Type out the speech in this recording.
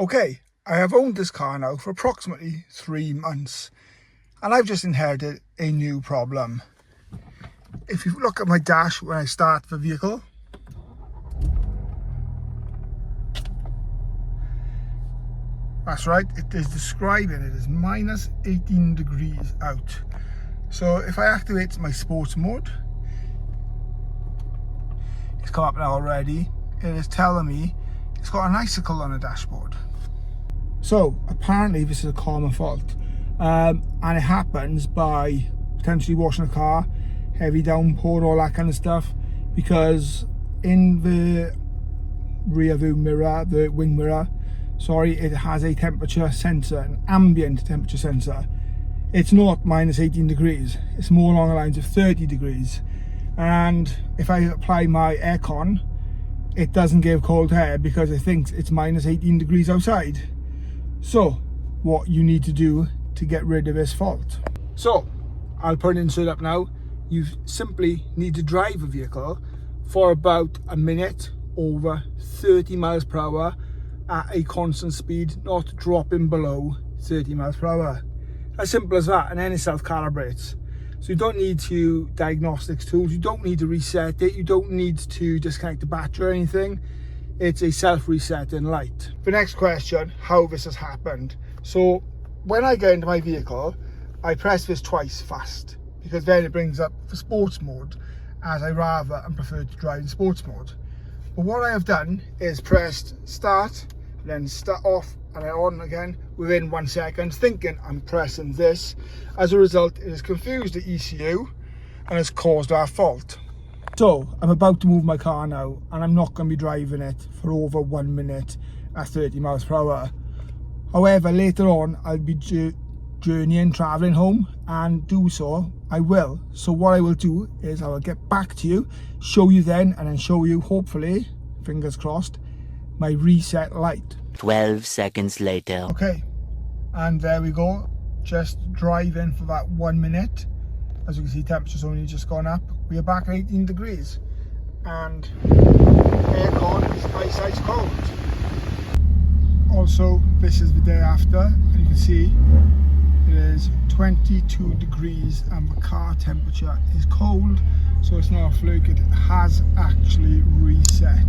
Okay, I have owned this car now for approximately 3 months and I've just inherited a new problem. If you look at my dash when I start the vehicle, that's right, it is describing it as minus 18 degrees out. So if I activate my sports mode, it's come up now already, it is telling me it's got an icicle on the dashboard. So apparently this is a common fault, and it happens by potentially washing a car, heavy downpour, all that kind of stuff, because in the rear view mirror, the wing mirror, sorry, it has a temperature sensor, an ambient temperature sensor. It's not minus 18 degrees, it's more along the lines of 30 degrees. And if I apply my aircon, it doesn't give cold air because it thinks it's minus 18 degrees outside. So what you need to do to get rid of this fault. So I'll put an insert up now. You simply need to drive a vehicle for about a minute over 30 miles per hour at a constant speed, not dropping below 30 miles per hour. As simple as that, and then it self-calibrates. So you don't need to diagnostics tools, you don't need to reset it, you don't need to disconnect the battery or anything. It's a self-resetting light. The next question, how this has happened. So when I get into my vehicle, I press this twice fast, because then it brings up the sports mode, as I rather and prefer to drive in sports mode. But what I have done is pressed start, then start off, and then on again within 1 second, thinking I'm pressing this. As a result, it has confused the ECU and has caused our fault. So I'm about to move my car now, and I'm not going to be driving it for over 1 minute at 30 miles per hour. However, later on I'll be journeying, traveling home, and do so I will. So what I will do is I will get back to you, show you then, and then show you, hopefully, fingers crossed, my reset light. 12 seconds later. Okay, and there we go, just driving for that 1 minute. As you can see, temperature's only just gone up. We are back at 18 degrees and aircon is ice cold. Also, this is the day after, and you can see it is 22 degrees and the car temperature is cold, so it's not a fluke, it has actually reset.